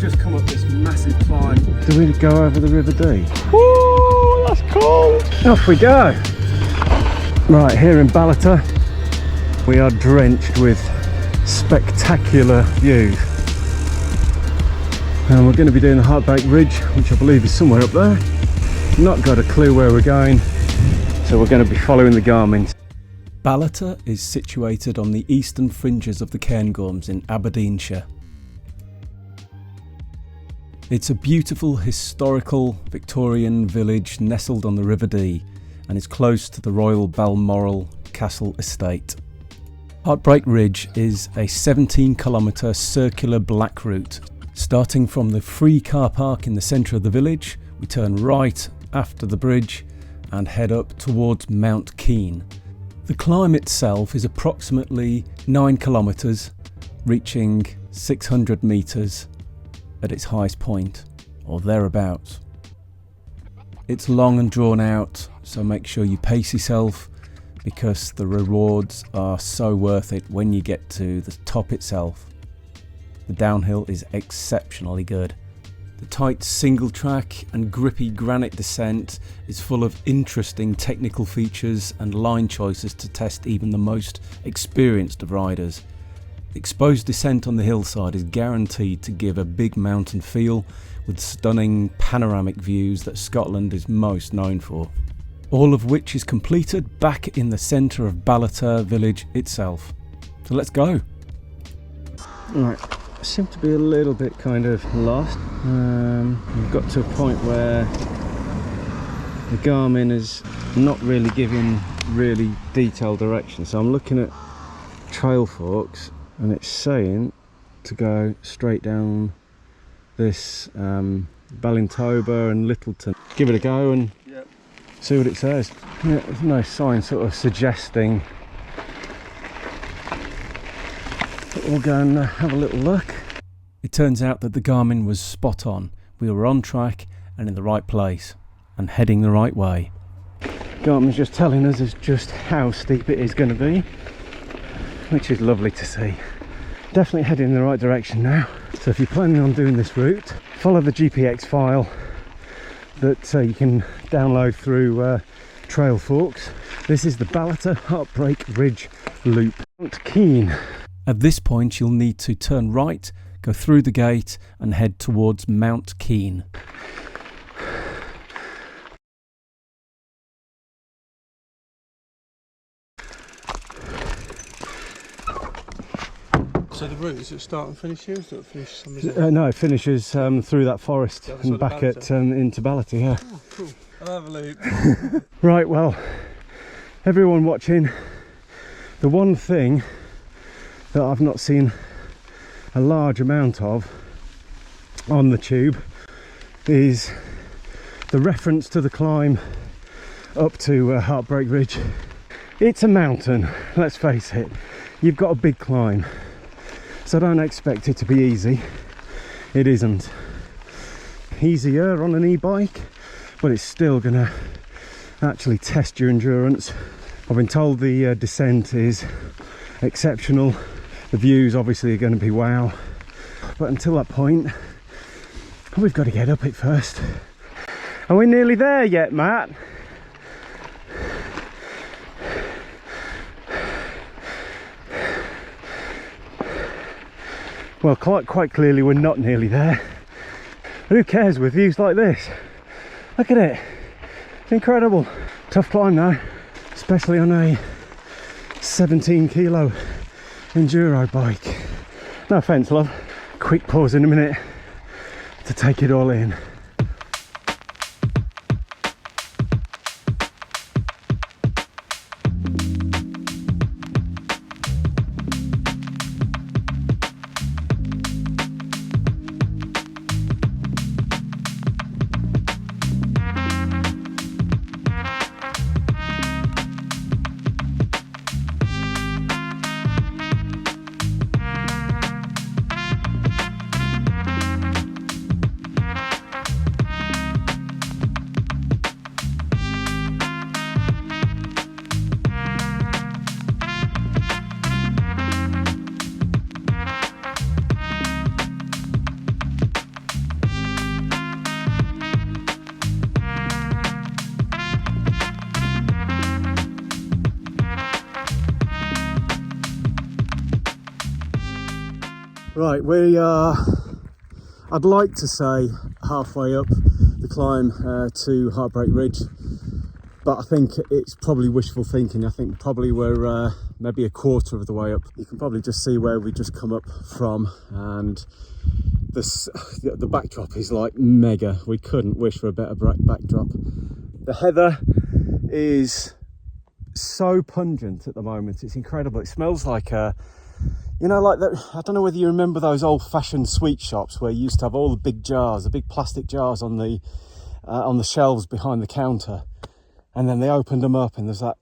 we've just come up this massive climb. Do we go over the River Dee? Woo, that's cool! Off we go! Right, here in Ballater, we are drenched with spectacular views. And we're going to be doing the Heartbreak Ridge, which I believe is somewhere up there. Not got a clue where we're going, so we're going to be following the Garmins. Ballater is situated on the eastern fringes of the Cairngorms in Aberdeenshire. It's a beautiful historical Victorian village nestled on the River Dee and is close to the Royal Balmoral Castle estate. Heartbreak Ridge is a 17-kilometre circular black route. Starting from the free car park in the centre of the village, we turn right after the bridge and head up towards Mount Keene. The climb itself is approximately 9 kilometres, reaching 600 metres at its highest point, or thereabouts. It's long and drawn out, so make sure you pace yourself, because the rewards are so worth it when you get to the top itself. The downhill is exceptionally good. The tight single track and grippy granite descent is full of interesting technical features and line choices to test even the most experienced of riders. The exposed descent on the hillside is guaranteed to give a big mountain feel with stunning panoramic views that Scotland is most known for. All of which is completed back in the centre of Ballater village itself. So let's go! Right. I seem to be a little bit kind of lost. We've got to a point where the Garmin is not really giving really detailed direction, so I'm looking at trail forks and it's saying to go straight down this Ballintober and Littleton. Give it a go and see what it says. Yeah, there's no sign sort of suggesting. We'll go and have a little look. It turns out that the Garmin was spot on. We were on track and in the right place and heading the right way. Garmin's just telling us just how steep it is going to be, which is lovely to see. Definitely heading in the right direction now. So if you're planning on doing this route, follow the GPX file that you can download through Trail Forks. This is the Ballater Heartbreak Ridge Loop. Mount Keene. At this point you'll need to turn right, go through the gate and head towards Mount Keene. So the route, is it start and finish here? Or does it finish somewhere? No, it finishes through that forest and back at into Ballater, yeah. Oh, cool. I'll have a look. Right, well, everyone watching, the one thing that I've not seen a large amount of on the tube is the reference to the climb up to Heartbreak Ridge. It's a mountain, let's face it. You've got a big climb, so don't expect it to be easy. It isn't. Easier on an e-bike, but it's still gonna actually test your endurance. I've been told the descent is exceptional. The views obviously are going to be wow, but until that point we've got to get up it first. Are we nearly there yet, Matt? Well, quite clearly we're not nearly there. Who cares with views like this? Look at it, it's incredible. Tough climb now, especially on a 17 kilo enduro bike. No offence, love. Quick pause in a minute to take it all in. Right, we are, I'd like to say halfway up the climb to Heartbreak Ridge, but I think it's probably wishful thinking. I think probably we're maybe a quarter of the way up. You can probably just see where we just come up from, and the backdrop is like mega. We couldn't wish for a better backdrop. The heather is so pungent at the moment, it's incredible. It smells like you know, like that. I don't know whether you remember those old-fashioned sweet shops where you used to have all the big jars, the big plastic jars on the shelves behind the counter, and then they opened them up and there's that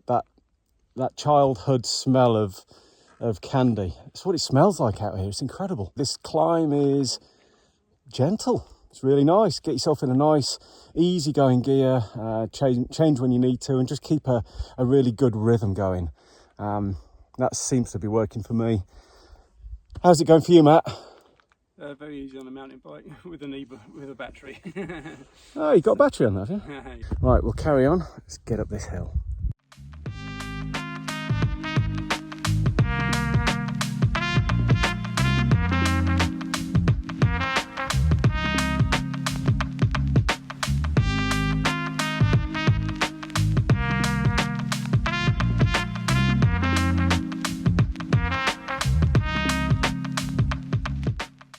that childhood smell of candy. It's what it smells like out here. It's incredible. This climb is gentle. It's really nice. Get yourself in a nice easy-going gear, change when you need to, and just keep a really good rhythm going. That seems to be working for me. How's it going for you, Matt? Very easy on a mountain bike with a battery. Oh, you got a battery on that, have you? Right, we'll carry on. Let's get up this hill.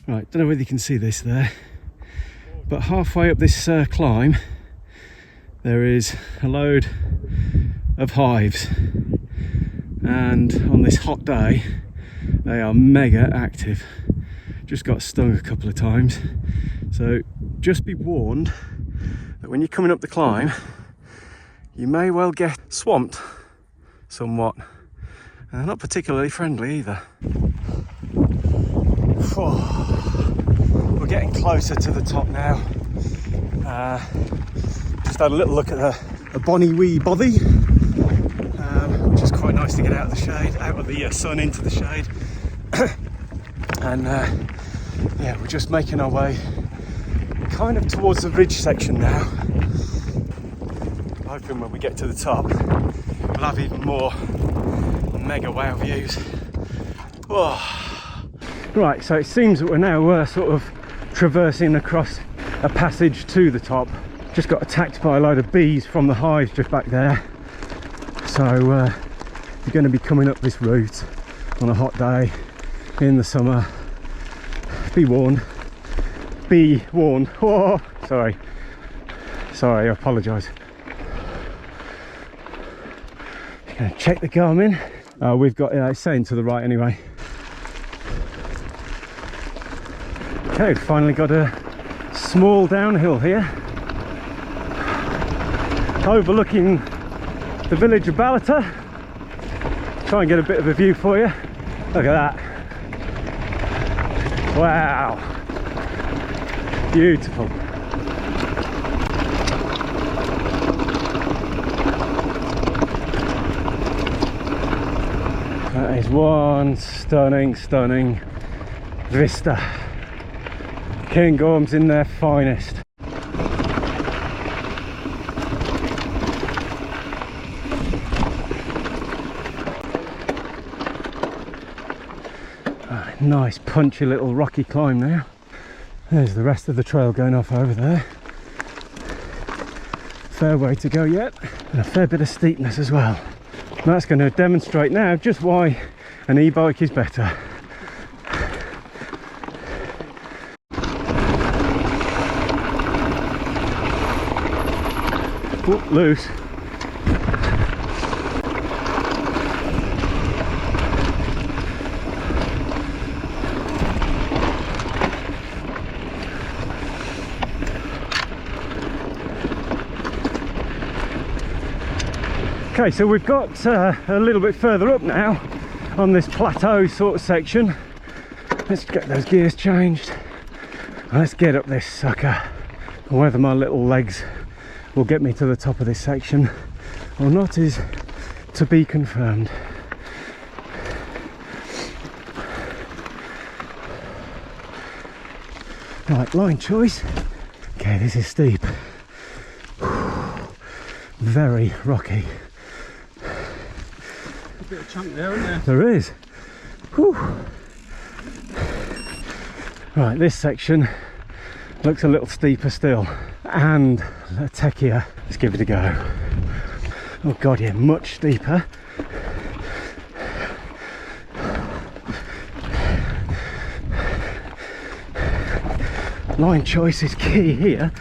Right, don't know whether you can see this there, but halfway up this climb there is a load of hives, and on this hot day they are mega active. Just got stung a couple of times, so just be warned that when you're coming up the climb you may well get swamped somewhat. Not particularly friendly either. We're getting closer to the top now. Just had a little look at a bonny wee bothy, which is quite nice to get out of the shade, out of the sun into the shade. And yeah, we're just making our way kind of towards the ridge section now. I'm hoping when we get to the top we'll have even more mega wow views. Whoa. Right, so it seems that we're now sort of traversing across a passage to the top. Just got attacked by a load of bees from the hives just back there. So you're going to be coming up this route on a hot day in the summer. Be warned. Be warned. Whoa, sorry, I apologise. Gonna check the Garmin. We've got it's saying to the right anyway. Okay, finally got a small downhill here, overlooking the village of Balata. Try and get a bit of a view for you. Look at that. Wow. Beautiful. That is one stunning vista. Cairngorms in their finest. Nice punchy little rocky climb now. There's the rest of the trail going off over there. Fair way to go yet, and a fair bit of steepness as well. And that's going to demonstrate now just why an e-bike is better. Oh, loose. Okay, so we've got a little bit further up now on this plateau sort of section. Let's get those gears changed. Let's get up this sucker. Whether my little legs will get me to the top of this section or not is to be confirmed. Right, line choice. Okay, this is steep. Very rocky. A bit of chunk there, isn't there? There is. Whew. Right, this section looks a little steeper still and techier. Let's give it a go. Oh god, yeah, much steeper. Line choice is key here.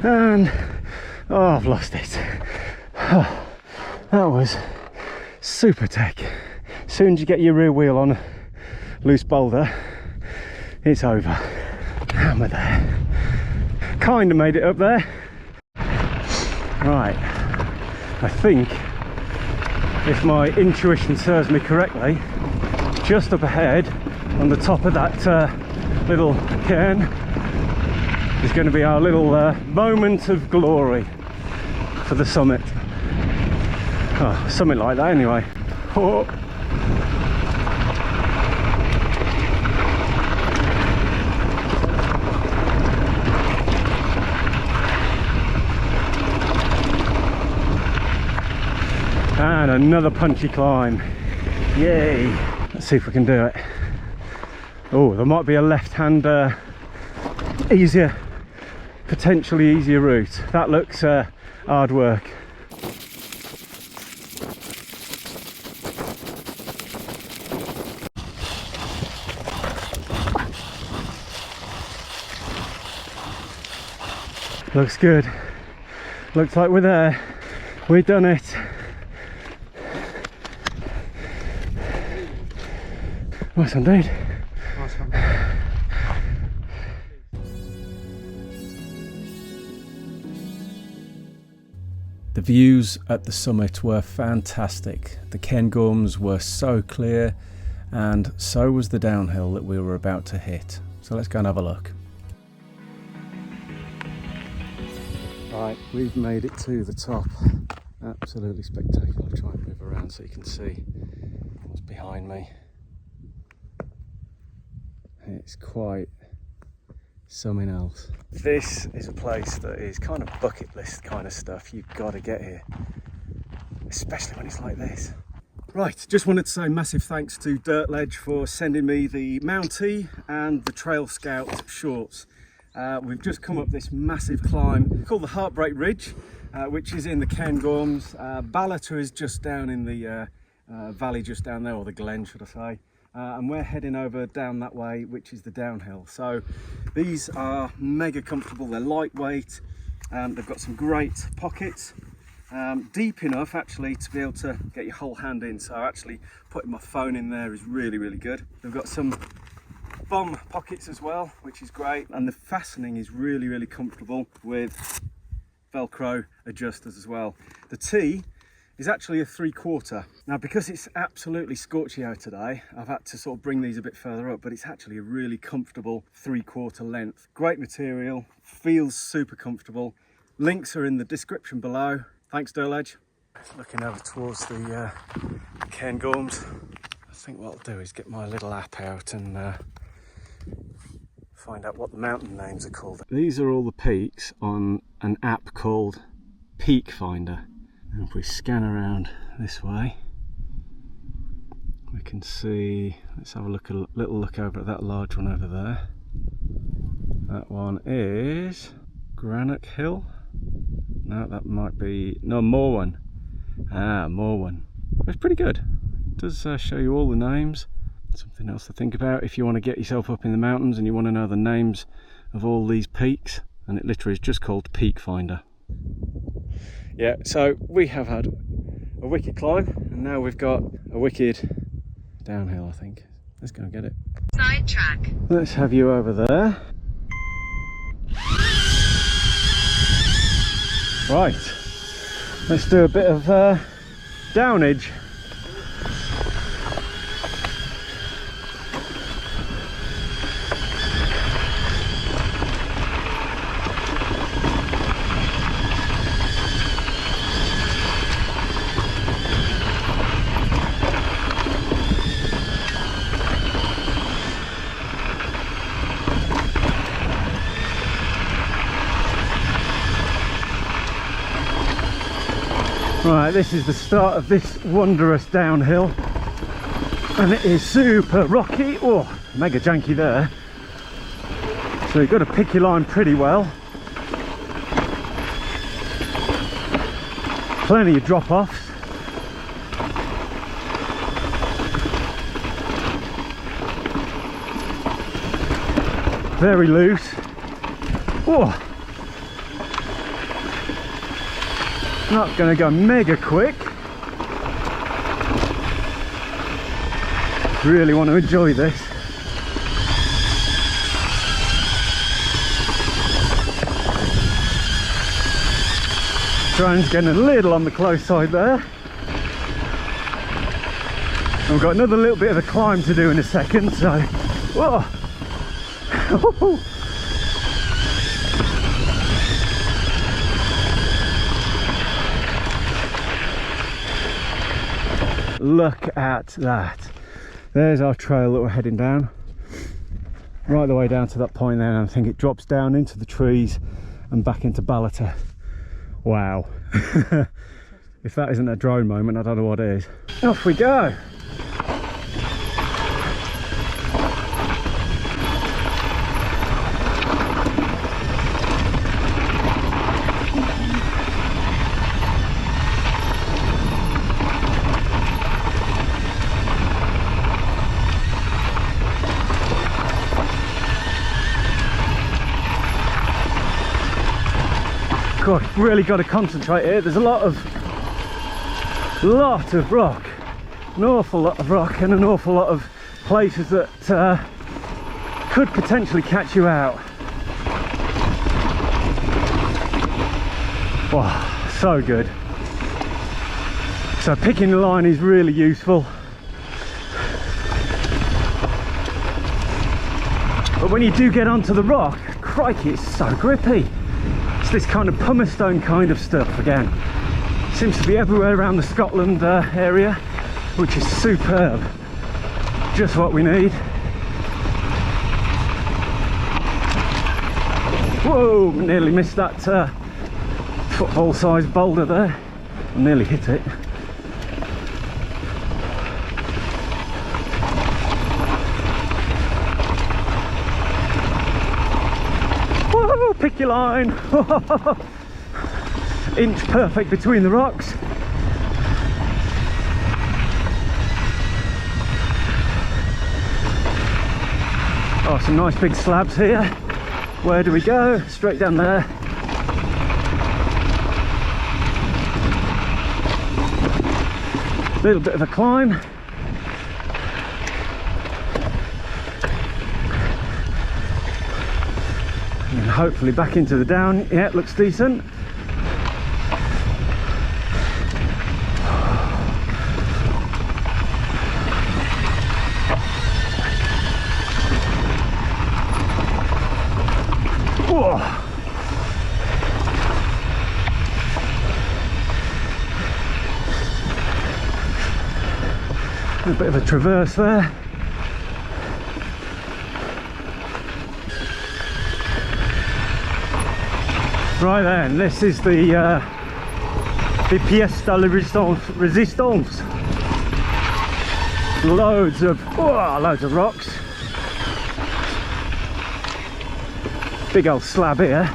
And oh, I've lost it. Oh, that was super tech. As soon as you get your rear wheel on a loose boulder, it's over. Hammer there. Kind of made it up there. Right, I think, if my intuition serves me correctly, just up ahead on the top of that little cairn is going to be our little moment of glory for the summit. Oh, something like that anyway. Oh. And another punchy climb. Yay! Let's see if we can do it. Oh, there might be a left-hand easier, potentially easier route. That looks hard work. Looks good. Looks like we're there. We've done it. Nice one, dude. Nice one. The views at the summit were fantastic. The Cairngorms were so clear, and so was the downhill that we were about to hit. So let's go and have a look. Right, we've made it to the top. Absolutely spectacular. I'll try and move around so you can see what's behind me. It's quite something else. This is a place that is kind of bucket list kind of stuff. You've got to get here, especially when it's like this. Right, just wanted to say massive thanks to Dirt Ledge for sending me the Mountie and the Trail Scout shorts. We've just come up this massive climb called the Heartbreak Ridge, which is in the Cairngorms. Ballater is just down in the valley just down there, or the glen should I say. And we're heading over down that way, which is the downhill. So these are mega comfortable, they're lightweight, they've got some great pockets, deep enough actually to be able to get your whole hand in. So actually putting my phone in there is really, really good. They've got some bum pockets as well, which is great, and the fastening is really, really comfortable with Velcro adjusters as well. The T is actually a 3/4. Now, because it's absolutely scorchy out today, I've had to sort of bring these a bit further up, but it's actually a really comfortable 3/4 length. Great material, feels super comfortable. Links are in the description below. Thanks, Dirt Ledge. Looking over towards the Cairngorms. I think what I'll do is get my little app out and find out what the mountain names are called. These are all the peaks on an app called Peak Finder. And if we scan around this way, we can see, let's have a little look over at that large one over there. That one is Grannock Hill. No, that might be, no, Morwen. Ah, Morwen. It's pretty good. It does show you all the names. Something else to think about if you want to get yourself up in the mountains and you want to know the names of all these peaks. And it literally is just called Peak Finder. Yeah, so we have had a wicked climb and now we've got a wicked downhill, I think. Let's go and get it. Side track. Let's have you over there. Right, let's do a bit of downage. Right, this is the start of this wondrous downhill. and it is super rocky. Oh, mega janky there. So you've got to pick your line pretty well. Plenty of drop-offs. Very loose. Oh, not going to go mega quick. Really want to enjoy this. Drone's getting a little on the close side there. And we've got another little bit of a climb to do in a second, so whoa. Look at that. There's our trail that we're heading down. Right the way down to that point there, and I think it drops down into the trees and back into Ballater. Wow. If that isn't a drone moment, I don't know what is. Off we go. God, really got to concentrate here. There's a lot of rock, an awful lot of rock, and an awful lot of places that could potentially catch you out. Wow, so good. So picking the line is really useful. But when you do get onto the rock, crikey, it's so grippy. It's this kind of pumice stone kind of stuff again. Seems to be everywhere around the Scotland area, which is superb. Just what we need. Whoa, nearly missed that football sized boulder there. I nearly hit it. Whoa, pick your line. Inch perfect between the rocks. Oh, some nice big slabs here. Where do we go? Straight down there. Little bit of a climb. And hopefully back into the down. Yeah, it looks decent. A bit of a traverse there. Right then, this is the pièce de résistance. Loads of rocks. Big old slab here.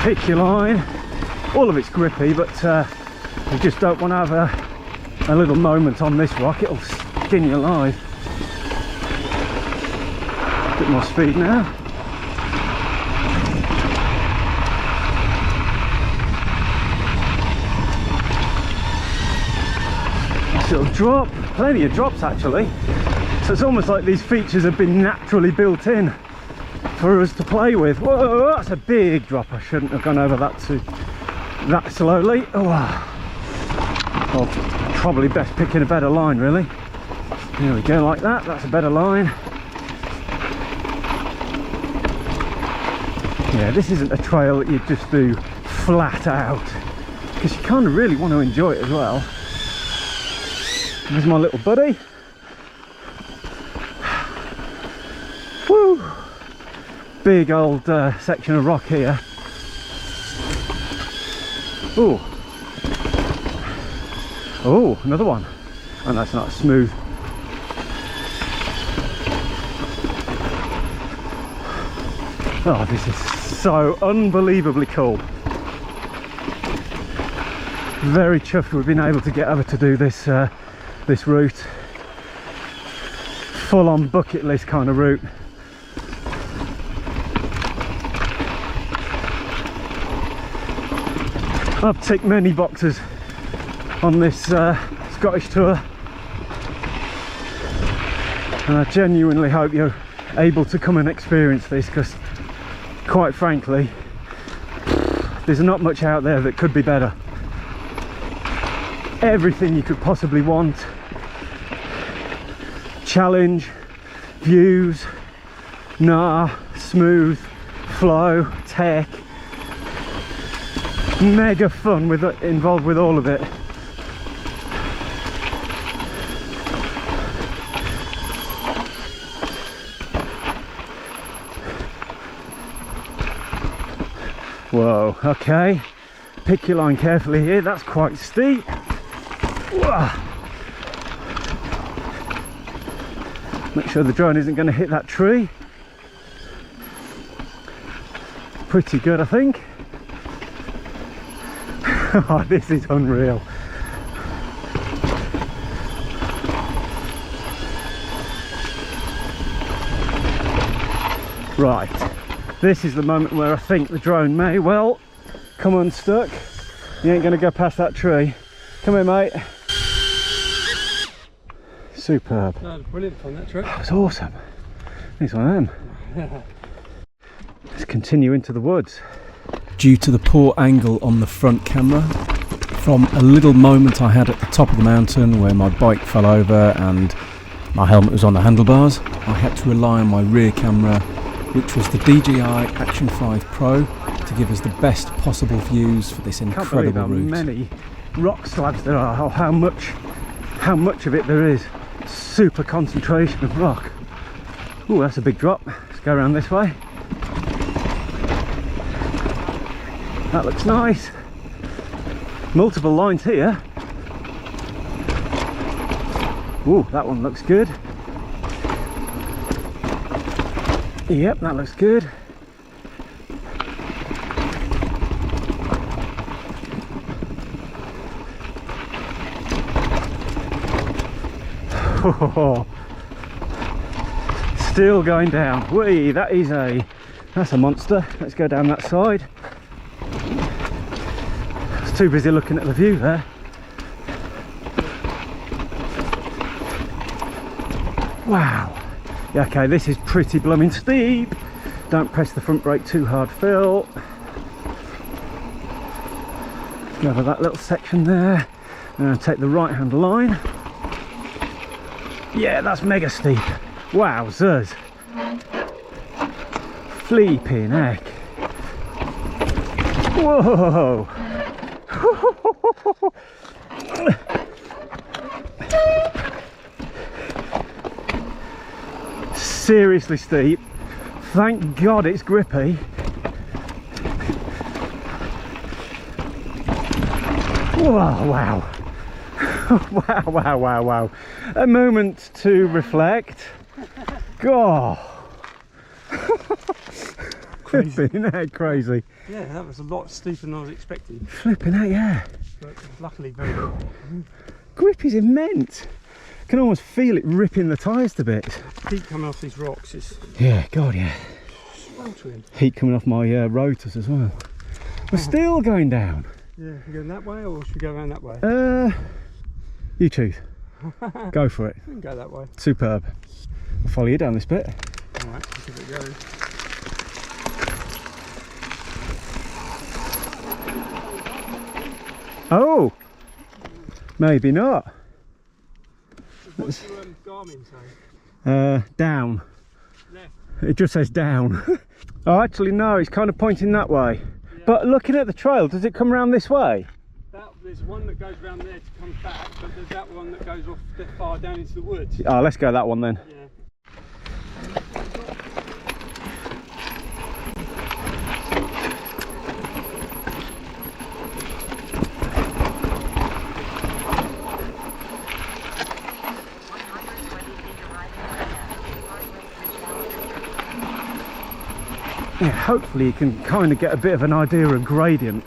Pick your line. All of it's grippy, but you just don't want to have a little moment on this rock. It'll skin you alive. A bit more speed now. Nice little drop. Plenty of drops actually. So it's almost like these features have been naturally built in for us to play with. Whoa, that's a big drop. I shouldn't have gone over that slowly. Oh, well, probably best picking a better line really. There we go, like that. That's a better line. Yeah, this isn't a trail that you just do flat out, because you kind of really want to enjoy it as well. There's my little buddy. Woo! Big old section of rock here. Ooh. Oh, another one. and that's not smooth. Oh, this is so unbelievably cool. Very chuffed we've been able to get over to do this this route. Full on bucket list kind of route. I've ticked many boxes on this Scottish tour, and I genuinely hope you're able to come and experience this, because quite frankly there's not much out there that could be better. Everything you could possibly want: challenge, views, smooth, flow, tech, mega fun with it, involved with all of it. Whoa, okay, pick your line carefully here, that's quite steep. Whoa. Make sure the drone isn't going to hit that tree. Pretty good, I think. Oh, this is unreal. Right, this is the moment where I think the drone may well come unstuck. You ain't going to go past that tree. Come here, mate. Superb. That was brilliant on that trip. That was awesome. Here's one of them. Let's continue into the woods. Due to the poor angle on the front camera, from a little moment I had at the top of the mountain where my bike fell over and my helmet was on the handlebars, I had to rely on my rear camera, which was the DJI Action 5 Pro, to give us the best possible views for this incredible Can't believe route. how many rock slabs there are, or how much of it there is. Super concentration of rock. Oh, that's a big drop. Let's go around this way. That looks nice. Multiple lines here. Oh, that one looks good. Yep, that looks good. Oh, still going down. Whee, that's a monster. Let's go down that side. I was too busy looking at the view there. Wow. Yeah, okay, this is pretty blooming steep. Don't press the front brake too hard, Phil. Go over that little section there and take the right hand line. Yeah, that's mega steep. Wowzers. Flipping heck. Whoa. Seriously steep. Thank God it's grippy. Whoa, wow. Wow. A moment to reflect. God. Flipping heck, crazy. Yeah, that was a lot steeper than I was expecting. Flipping heck, yeah. But luckily, very good. Grip is immense. I can almost feel it ripping the tyres to bits. Heat coming off these rocks is Yeah, God, yeah. sweltering. Heat coming off my rotors as well. We're still going down. Yeah, we going that way or should we go around that way? You choose. Go for it. We can go that way. Superb. I'll follow you down this bit. Alright, let's give it a go. Oh! Maybe not. What's your Garmin say? Down. Left. It just says down. Oh, actually no, it's kind of pointing that way. Yeah. But looking at the trail, does it come round this way? There's one that goes round there to come back, but there's that one that goes off that far down into the woods. Oh, let's go that one then. Yeah. yeah, hopefully you can kind of get a bit of an idea of gradient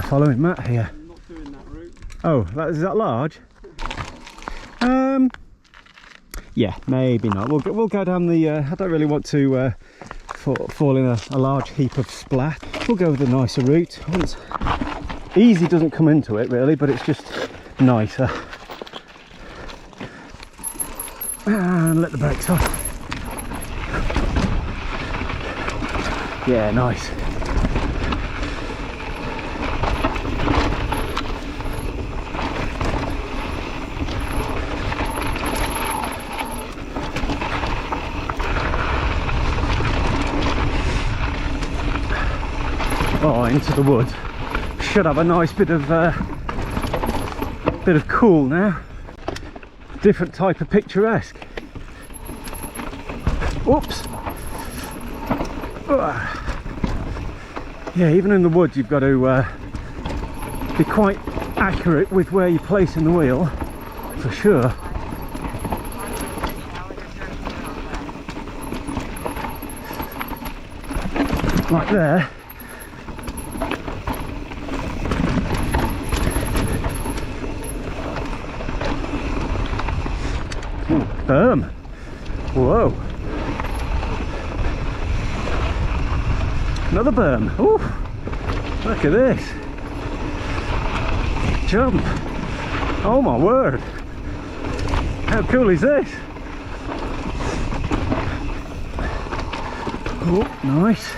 following Matt here. I'm not doing that route. Oh, is that large? Yeah, maybe not. We'll go down the. I don't really want to fall in a large heap of splat. We'll go with a nicer route. Easy doesn't come into it really, but it's just nicer. And let the brakes off. Yeah, nice. Oh, into the woods. Should have a nice bit of cool now. Different type of picturesque. Whoops. Yeah, even in the woods you've got to be quite accurate with where you're placing the wheel, for sure. Like there. Berm. Whoa. Another berm. Ooh. Look at this. Jump. Oh my word. How cool is this? Oh, nice.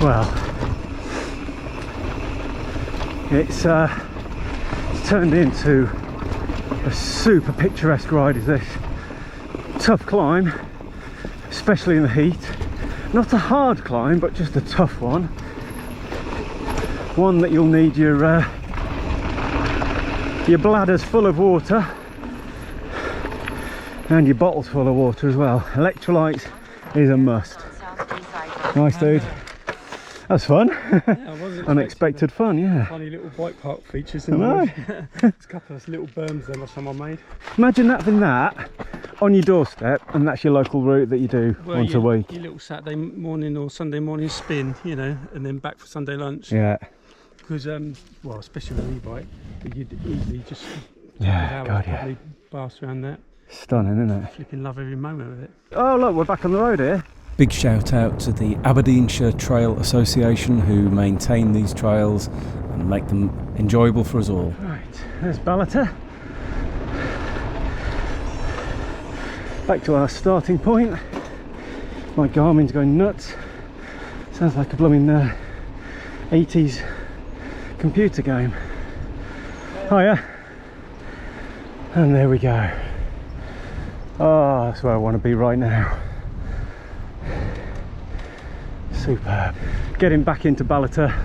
Well, it's turned into a super picturesque ride, is this. Tough climb, especially in the heat. Not a hard climb, but just a tough one. One that you'll need your bladders full of water and your bottles full of water as well. Electrolytes is a must. Nice, dude. That's fun. Yeah, I wasn't Unexpected fun, yeah. Funny little bike park features in there. There's a couple of little berms there someone made. Imagine having that on your doorstep, and that's your local route that you do once a week. Your little Saturday morning or Sunday morning spin, you know, and then back for Sunday lunch. Yeah. Because, well, especially with an e-bike, you'd easily just Yeah, God, yeah. probably pass around that. Stunning, isn't it? Flipping love every moment of it. Oh, look, we're back on the road here. Big shout out to the Aberdeenshire Trail Association who maintain these trails and make them enjoyable for us all. Right, there's Ballater. Back to our starting point. My Garmin's going nuts. Sounds like a blooming 80s computer game. Hiya. And there we go. Oh, that's where I want to be right now. Superb. Getting back into Ballater,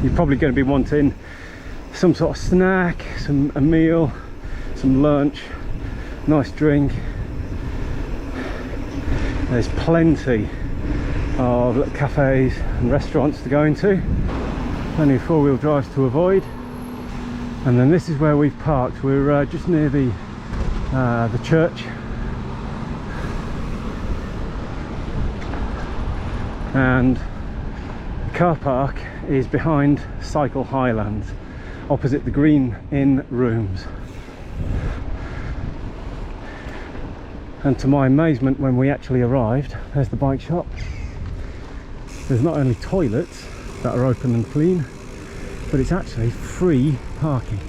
you're probably going to be wanting some sort of snack, a meal, some lunch, nice drink. There's plenty of little cafes and restaurants to go into, plenty of four-wheel drives to avoid. And then this is where we've parked. We're just near the church. And the car park is behind Cycle Highland, opposite the Green Inn rooms. And to my amazement, when we actually arrived, there's the bike shop. There's not only toilets that are open and clean, but it's actually free parking.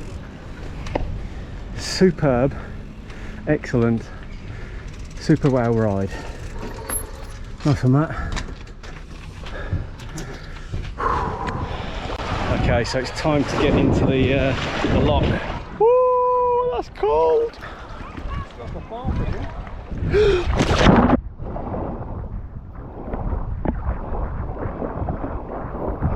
Superb, excellent, super wow ride. Nice one, Matt. Okay, so it's time to get into the lock. Woo, that's cold.